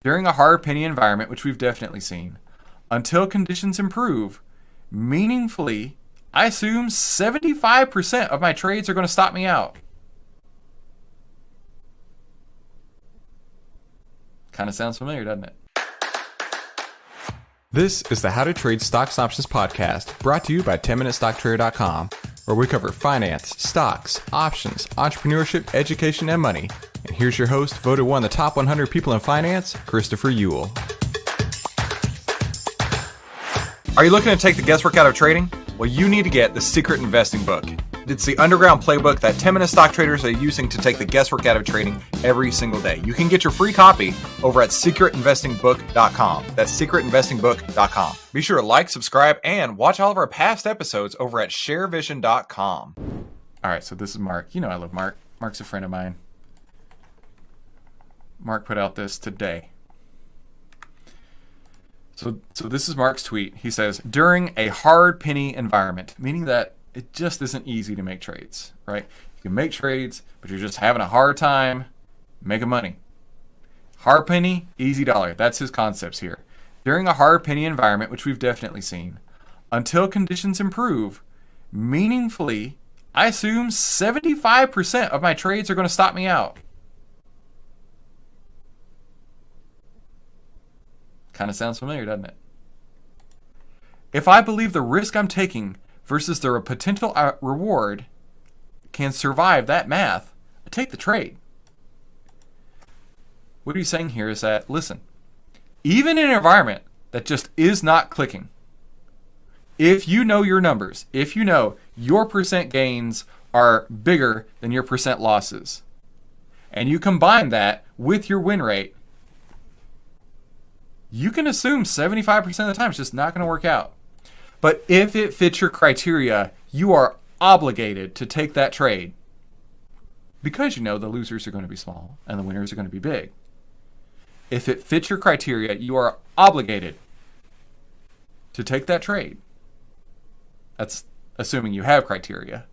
during a hard penny environment, which we've definitely seen, until conditions improve meaningfully, I assume 75% of my trades are going to stop me out. Kind of sounds familiar, doesn't it? This is the How to Trade Stocks and Options podcast, brought to you by 10MinuteStockTrader.com, where we cover finance, stocks, options, entrepreneurship, education, and money. And here's your host, voted one of the top 100 people in finance, Christopher Ewell. Are you looking to take the guesswork out of trading? Well, you need to get the Secret Investing Book. It's the underground playbook that 10-minute stock traders are using to take the guesswork out of trading every single day. You can get your free copy over at secretinvestingbook.com. That's secretinvestingbook.com. Be sure to like, subscribe, and watch all of our past episodes over at sharevision.com. All right, so this is Mark. You know I love Mark. Mark's a friend of mine. Mark put out this today. So this is Mark's tweet. He says, during a hard penny environment, meaning that it just isn't easy to make trades, right? You can make trades, but you're just having a hard time making money. Hard penny, easy dollar. That's his concepts here. During a hard penny environment, which we've definitely seen, until conditions improve meaningfully, I assume 75% of my trades are going to stop me out. Kind of sounds familiar, doesn't it? If I believe the risk I'm taking versus the potential reward can survive that math, I take the trade. What he's saying here is that, listen, even in an environment that just is not clicking, if you know your numbers, if you know your percent gains are bigger than your percent losses, and you combine that with your win rate, you can assume 75% of the time it's just not going to work out. But if it fits your criteria, you are obligated to take that trade because you know the losers are going to be small and the winners are going to be big. If it fits your criteria, you are obligated to take that trade. That's assuming you have criteria.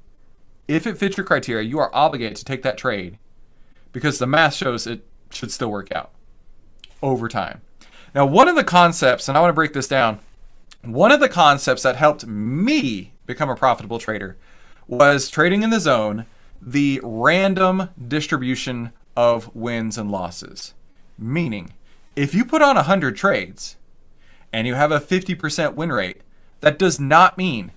If it fits your criteria, you are obligated to take that trade because the math shows it should still work out over time. Now, one of the concepts, and I want to break this down, one of the concepts that helped me become a profitable trader was trading in the zone, the random distribution of wins and losses. Meaning, if you put on 100 trades and you have a 50% win rate, that does not mean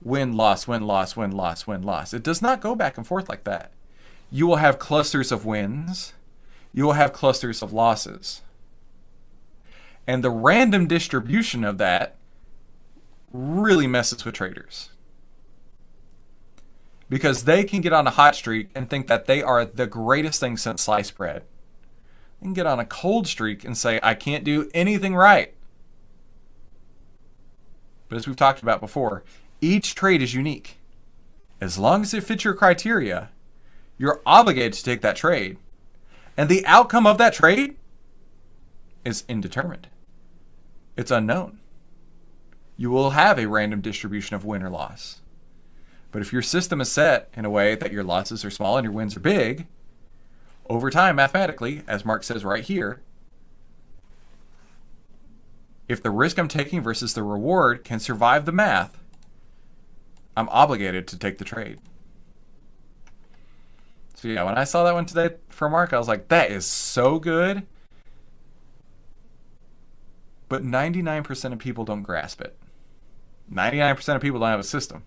win, loss, win, loss, win, loss, win, loss. It does not go back and forth like that. You will have clusters of wins. You will have clusters of losses. And the random distribution of that really messes with traders. Because they can get on a hot streak and think that they are the greatest thing since sliced bread. They can get on a cold streak and say, I can't do anything right. But as we've talked about before, each trade is unique. As long as it fits your criteria, you're obligated to take that trade. And the outcome of that trade is indeterminate. It's unknown. You will have a random distribution of win or loss. But if your system is set in a way that your losses are small and your wins are big, over time, mathematically, as Mark says right here, if the risk I'm taking versus the reward can survive the math, I'm obligated to take the trade. So yeah, when I saw that one today from Mark, I was like, that is so good. But 99% of people don't grasp it. 99% of people don't have a system.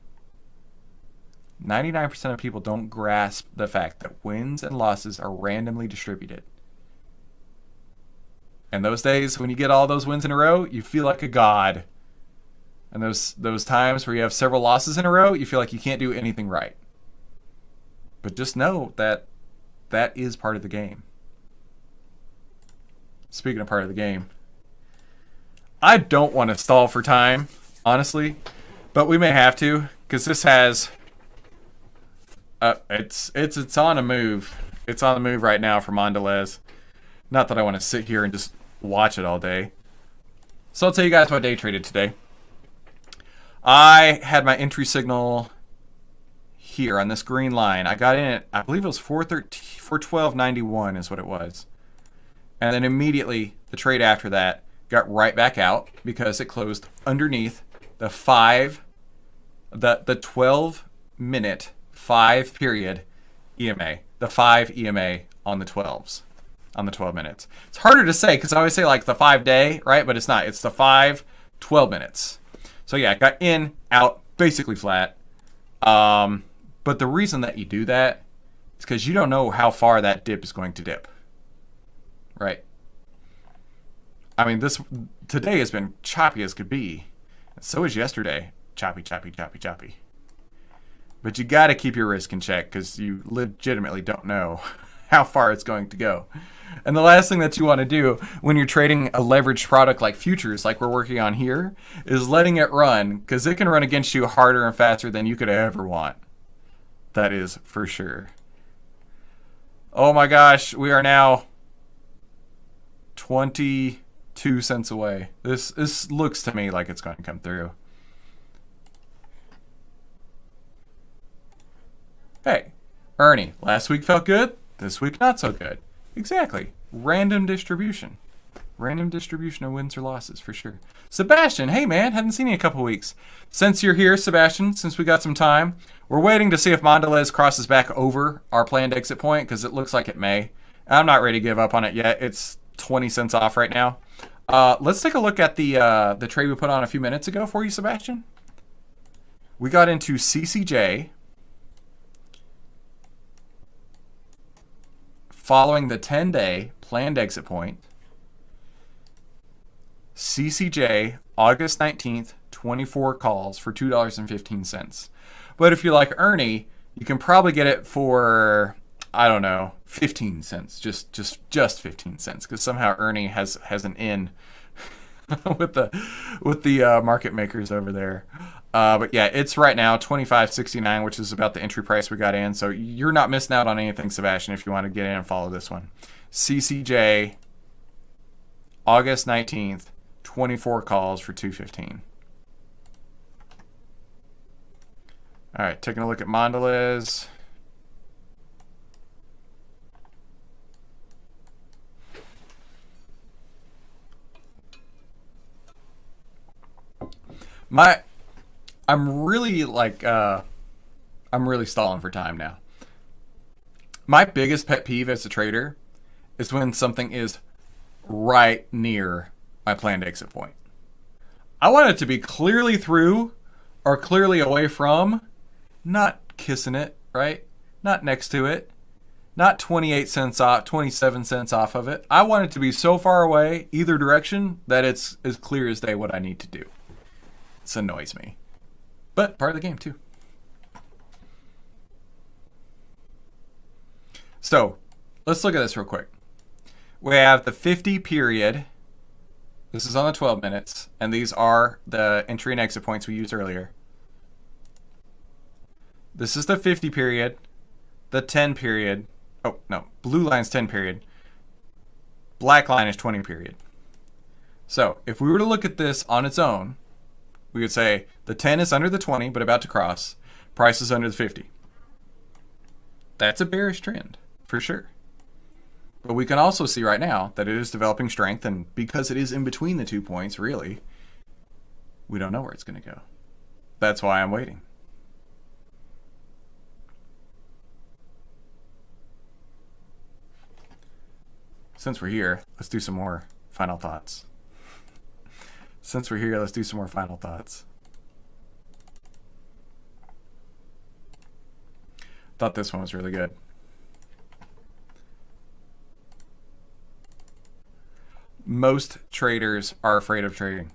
99% of people don't grasp the fact that wins and losses are randomly distributed. And those days when you get all those wins in a row, you feel like a god. And those times where you have several losses in a row, you feel like you can't do anything right. But just know that that is part of the game. Speaking of part of the game, I don't want to stall for time, honestly, but we may have to because this has it's on a move. It's on the move right now for Mondelez. Not that I want to sit here and just watch it all day. So I'll tell you guys what I day traded today. I had my entry signal here on this green line. I got in at, I believe it was 412.91 is what it was. And then immediately the trade after that got right back out because it closed underneath the 12-minute 5-period EMA, the 5 EMA on the 12s, on the 12 minutes. It's harder to say because I always say like the 5-day, right? But it's not. It's the 12 minutes. So yeah, it got in, out, basically flat. But the reason that you do that is because you don't know how far that dip is going to dip, right? I mean, today has been choppy as could be. And so is yesterday. Choppy, choppy, choppy, choppy. But you got to keep your risk in check because you legitimately don't know how far it's going to go. And the last thing that you want to do when you're trading a leveraged product like futures, like we're working on here, is letting it run because it can run against you harder and faster than you could ever want. That is for sure. Oh my gosh, we are now 22 cents away. This looks to me like it's going to come through. Hey, Ernie, last week felt good, this week not so good. Exactly. Random distribution. Random distribution of wins or losses, for sure. Sebastian, hey man, hadn't seen you in a couple weeks. Since you're here, Sebastian, since we got some time, we're waiting to see if Mondelez crosses back over our planned exit point, because it looks like it may. I'm not ready to give up on it yet. It's 20 cents off right now. Let's take a look at the trade we put on a few minutes ago for you, Sebastian. We got into CCJ following the 10-day planned exit point. CCJ, August 19th, 24 calls for $2.15. But if you're like Ernie, you can probably get it for, I don't know, 15 cents. Just 15 cents, because somehow Ernie has an in with the market makers over there. But yeah, it's right now $25.69, which is about the entry price we got in. So you're not missing out on anything, Sebastian, if you want to get in and follow this one. CCJ, August 19th, 24 calls for $2.15. All right, taking a look at Mondelez. I'm really stalling for time now. My biggest pet peeve as a trader is when something is right near my planned exit point. I want it to be clearly through or clearly away from, not kissing it, right? Not next to it, not 28 cents off, 27 cents off of it. I want it to be so far away, either direction, that it's as clear as day what I need to do. This annoys me. But part of the game too. So let's look at this real quick. We have the 50 period. This is on the 12 minutes. And these are the entry and exit points we used earlier. This is the 50 period. The 10 period. Oh, no. Blue line's 10 period. Black line is 20 period. So if we were to look at this on its own, we would say the 10 is under the 20, but about to cross. Price is under the 50. That's a bearish trend, for sure. But we can also see right now that it is developing strength, and because it is in between the 2 points, really, we don't know where it's going to go. That's why I'm waiting. Since we're here, let's do some more final thoughts. Since we're here, let's do some more final thoughts. Thought this one was really good. Most traders are afraid of trading.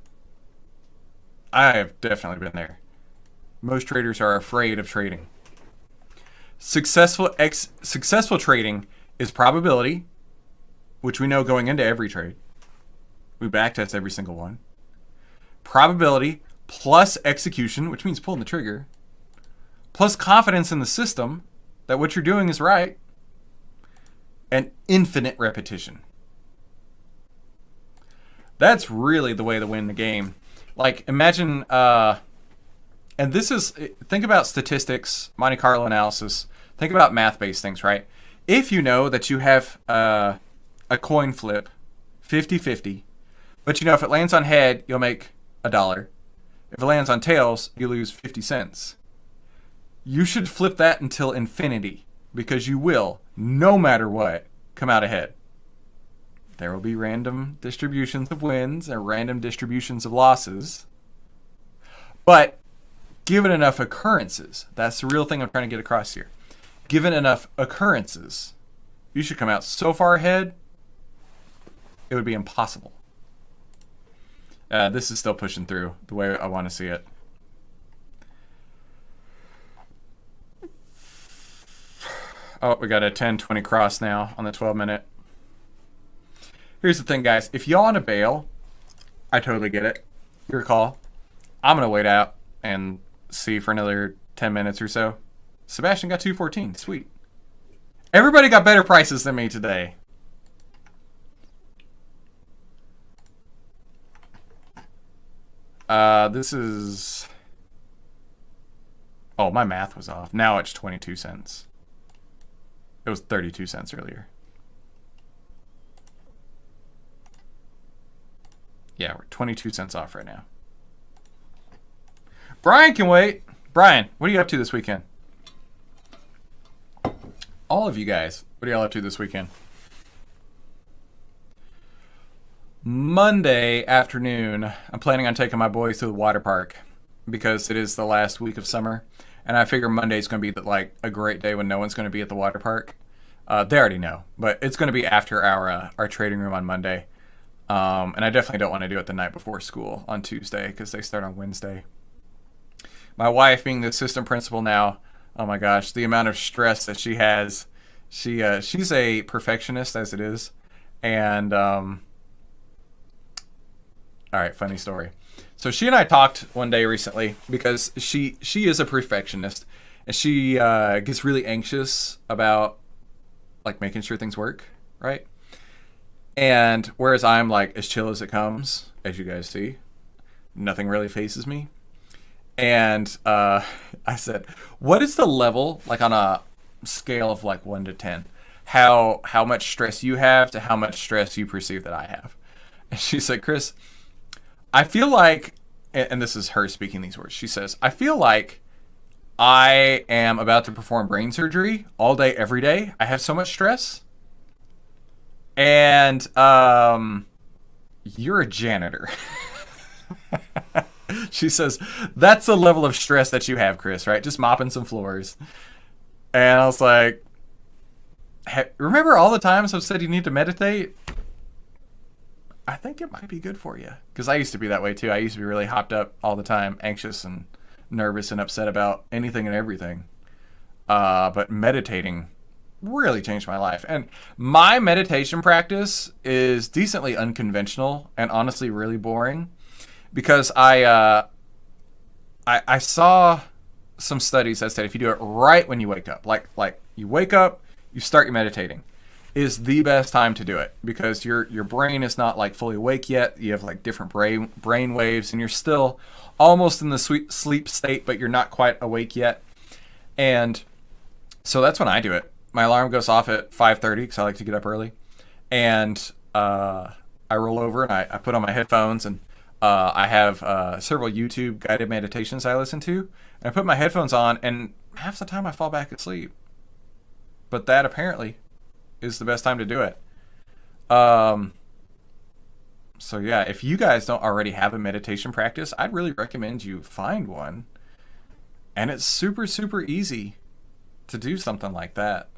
I have definitely been there. Most traders are afraid of trading. Successful trading is probability, which we know going into every trade. We backtest every single one. Probability plus execution, which means pulling the trigger, plus confidence in the system that what you're doing is right, and infinite repetition. That's really the way to win the game. Like, imagine, and this is, think about statistics, Monte Carlo analysis, think about math-based things, right? If you know that you have a coin flip 50-50. But if it lands on head, you'll make $1. If it lands on tails, you lose 50 cents. You should flip that until infinity, because you will, no matter what, come out ahead. There will be random distributions of wins and random distributions of losses. But given enough occurrences, that's the real thing I'm trying to get across here. Given enough occurrences, you should come out so far ahead, it would be impossible. This is still pushing through the way I want to see it. Oh, we got a 10-20 cross now on the 12-minute. Here's the thing, guys. If y'all want to bail, I totally get it. Your call. I'm going to wait out and see for another 10 minutes or so. Sebastian got 214. Sweet. Everybody got better prices than me today. This is... Oh, my math was off. Now it's 22 cents. It was 32 cents earlier. Yeah, we're 22 cents off right now. Brian can wait. Brian, what are you up to this weekend? All of you guys, what are y'all up to this weekend? Monday afternoon, I'm planning on taking my boys to the water park because it is the last week of summer. And I figure Monday's going to be like a great day when no one's going to be at the water park. They already know, but it's going to be after our trading room on Monday. And I definitely don't want to do it the night before school on Tuesday because they start on Wednesday. My wife, being the assistant principal now, oh my gosh, the amount of stress that she has. She's a perfectionist as it is. And, all right, funny story. So she and I talked one day recently because she is a perfectionist and she gets really anxious about like making sure things work, right? And whereas I'm like as chill as it comes, as you guys see, nothing really faces me. And I said, what is the level, like on a scale of like 1 to 10, how much stress you have to how much stress you perceive that I have? And she said, Chris, I feel like, and this is her speaking these words, she says, I feel like I am about to perform brain surgery all day, every day. I have so much stress. And you're a janitor. She says, that's the level of stress that you have, Chris, right? Just mopping some floors. And I was like, remember all the times I've said you need to meditate? I think it might be good for you. Because I used to be that way too. I used to be really hopped up all the time, anxious and nervous and upset about anything and everything. But meditating really changed my life. And my meditation practice is decently unconventional and honestly really boring. Because I saw some studies that said if you do it right when you wake up, like you wake up, you start your meditating, is the best time to do it because your brain is not like fully awake yet. You have like different brain waves and you're still almost in the sleep state, but you're not quite awake yet. And so that's when I do it. My alarm goes off at 5:30 because I like to get up early. And I roll over and I put on my headphones and I have several YouTube guided meditations I listen to. And I put my headphones on and half the time I fall back asleep. But that apparently is the best time to do it. So yeah, if you guys don't already have a meditation practice, I'd really recommend you find one. And it's super, super easy to do something like that.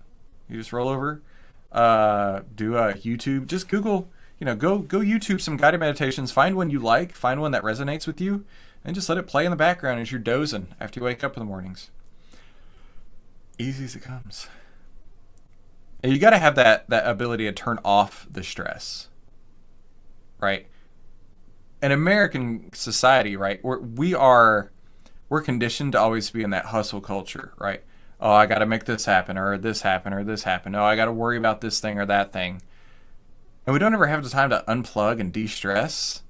You just roll over, do a YouTube, just Google, go YouTube some guided meditations, find one you like, find one that resonates with you, and just let it play in the background as you're dozing after you wake up in the mornings. Easy as it comes. And you got to have that ability to turn off the stress, right? In American society, right, we're conditioned to always be in that hustle culture, right? Oh, I got to make this happen, or this happen, or this happen. Oh, I got to worry about this thing or that thing. And we don't ever have the time to unplug and de-stress.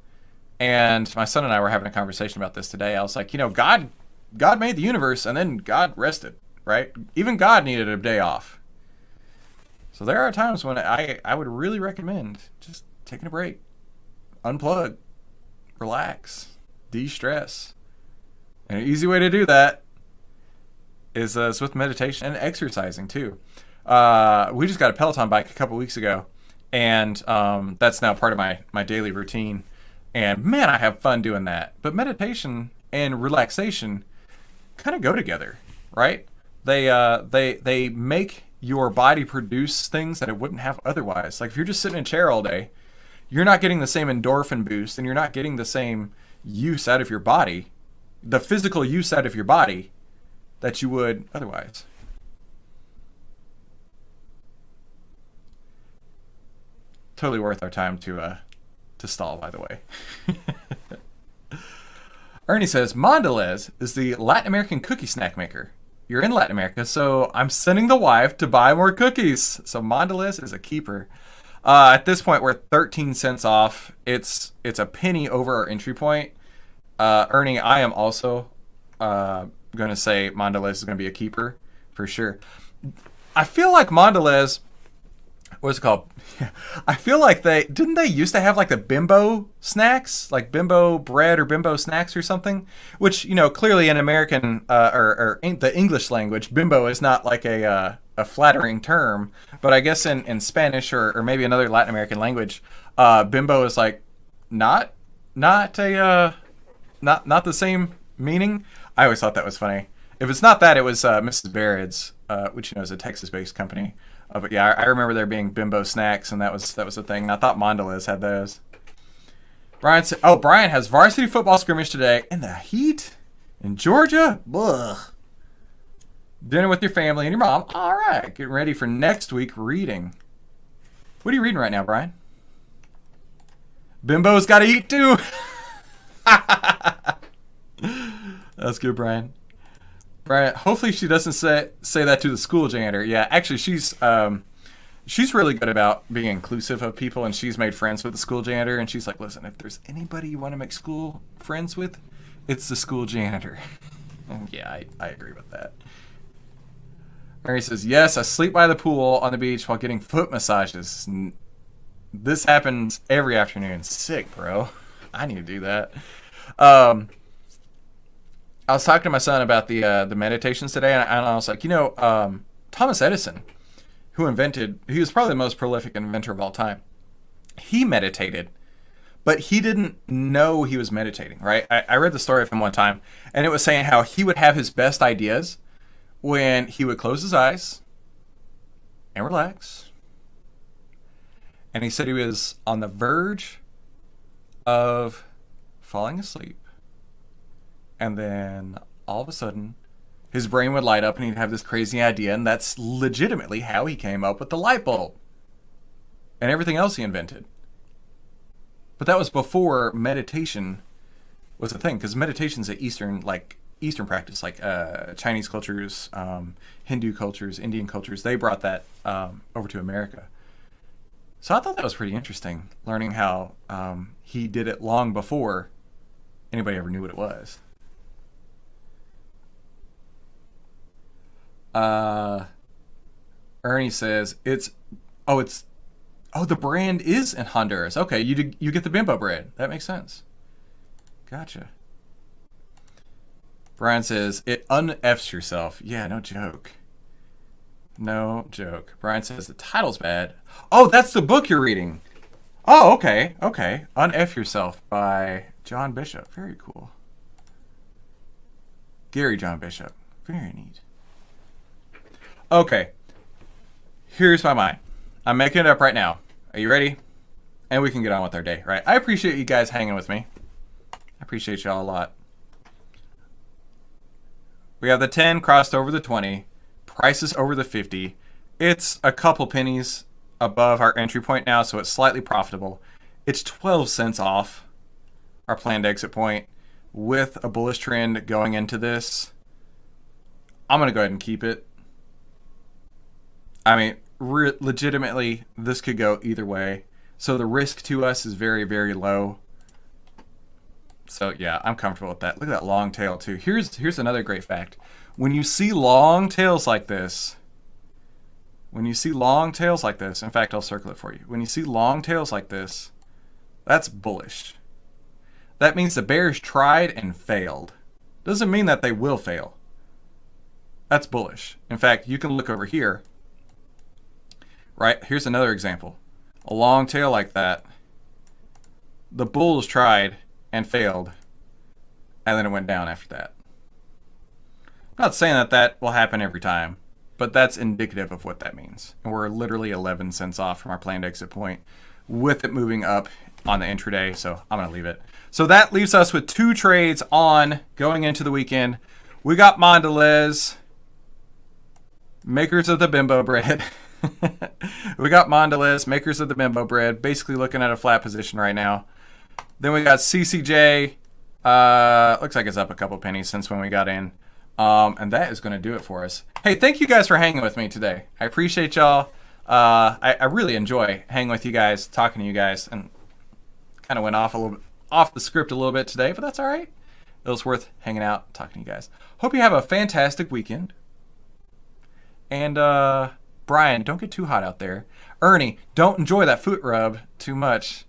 And my son and I were having a conversation about this today. I was like, God made the universe, and then God rested, right? Even God needed a day off. So there are times when I would really recommend just taking a break, unplug, relax, de-stress. And an easy way to do that is with meditation and exercising too. We just got a Peloton bike a couple weeks ago, and that's now part of my daily routine. And man, I have fun doing that. But meditation and relaxation kind of go together, right? They make your body produce things that it wouldn't have otherwise. Like if you're just sitting in a chair all day, you're not getting the same endorphin boost, and you're not getting the same use out of your body, the physical use out of your body, that you would otherwise. Totally worth our time to stall, by the way. Ernie says, Mondelez is the Latin American cookie snack maker. You're in Latin America, so I'm sending the wife to buy more cookies. So Mondelez is a keeper. At this point, we're 13 cents off. It's a penny over our entry point. Ernie, I am also going to say Mondelez is going to be a keeper for sure. I feel like Mondelez, what's it called? I feel like they used to have like the Bimbo snacks, like Bimbo bread or Bimbo snacks or something, which, you know, clearly in American or in the English language, Bimbo is not like a flattering term, but I guess in Spanish or maybe another Latin American language, Bimbo is like not the same meaning. I always thought that was funny. If it's not that, it was Mrs. Baird's, which, you know, is a Texas-based company. But yeah, I remember there being Bimbo snacks, and that was a thing. I thought Mondelez had those. Brian said, "Oh, Brian has varsity football scrimmage today in the heat in Georgia. Ugh. Dinner with your family and your mom. All right, getting ready for next week reading. What are you reading right now, Brian? Bimbo's got to eat too." That's good, Brian. Brian, hopefully she doesn't say that to the school janitor. Yeah, actually, she's really good about being inclusive of people, and she's made friends with the school janitor. And she's like, "Listen, if there's anybody you want to make school friends with, it's the school janitor." And yeah, I agree with that. Mary says, "Yes, I sleep by the pool on the beach while getting foot massages. This happens every afternoon. Sick, bro. I need to do that." I was talking to my son about the meditations today, and I was like, Thomas Edison, he was probably the most prolific inventor of all time. He meditated, but he didn't know he was meditating, right? I read the story of him one time, and it was saying how he would have his best ideas when he would close his eyes and relax. And he said he was on the verge of falling asleep. And then all of a sudden, his brain would light up and he'd have this crazy idea. And that's legitimately how he came up with the light bulb and everything else he invented. But that was before meditation was a thing, because meditation's an Eastern practice, like Chinese cultures, Hindu cultures, Indian cultures. They brought that over to America. So I thought that was pretty interesting, learning how he did it long before anybody ever knew what it was. Ernie says the brand is in Honduras. Okay, you get the Bimbo bread. That makes sense. Gotcha. Brian says it un-Fs yourself. Yeah, no joke. No joke. Brian says the title's bad. Oh, that's the book you're reading. Oh, okay. Un-F Yourself by John Bishop. Very cool. Gary John Bishop. Very neat. Okay. Here's my mind. I'm making it up right now. Are you ready? And we can get on with our day, right? I appreciate you guys hanging with me. I appreciate y'all a lot. We have the 10 crossed over the 20. Prices over the 50. It's a couple pennies above our entry point now, so it's slightly profitable. It's 12 cents off our planned exit point with a bullish trend going into this. I'm going to go ahead and keep it. I mean, legitimately, this could go either way. So the risk to us is very, very low. So yeah, I'm comfortable with that. Look at that long tail too. Here's another great fact. When you see long tails like this, in fact, I'll circle it for you. When you see long tails like this, That's bullish. That means the bears tried and failed. Doesn't mean that they will fail. That's bullish. In fact, you can look over here. Right, here's another example. A long tail like that. The bulls tried and failed, and then it went down after that. I'm not saying that that will happen every time, but that's indicative of what that means. And we're literally 11 cents off from our planned exit point with it moving up on the intraday, so I'm going to leave it. So that leaves us with 2 trades on going into the weekend. We got Mondelez, makers of the bimbo bread. We got Mondelez, makers of the bimbo bread, basically looking at a flat position right now. Then we got CCJ. Looks like it's up a couple pennies since when we got in. And that is going to do it for us. Hey, thank you guys for hanging with me today. I appreciate y'all. I really enjoy hanging with you guys, talking to you guys, and kind of went off a little bit, off the script a little bit today, but that's all right. It was worth hanging out, talking to you guys. Hope you have a fantastic weekend. And Brian, don't get too hot out there. Ernie, don't enjoy that foot rub too much.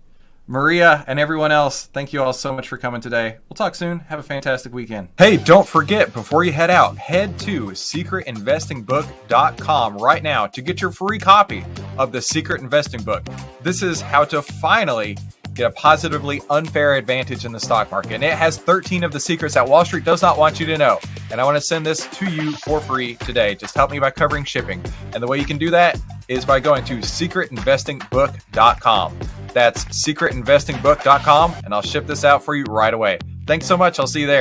Maria and everyone else, thank you all so much for coming today. We'll talk soon. Have a fantastic weekend. Hey, don't forget, before you head out, head to secretinvestingbook.com right now to get your free copy of The Secret Investing Book. This is how to finally get a positively unfair advantage in the stock market. And it has 13 of the secrets that Wall Street does not want you to know. And I want to send this to you for free today. Just help me by covering shipping. And the way you can do that is by going to secretinvestingbook.com. That's secretinvestingbook.com, and I'll ship this out for you right away. Thanks so much. I'll see you there.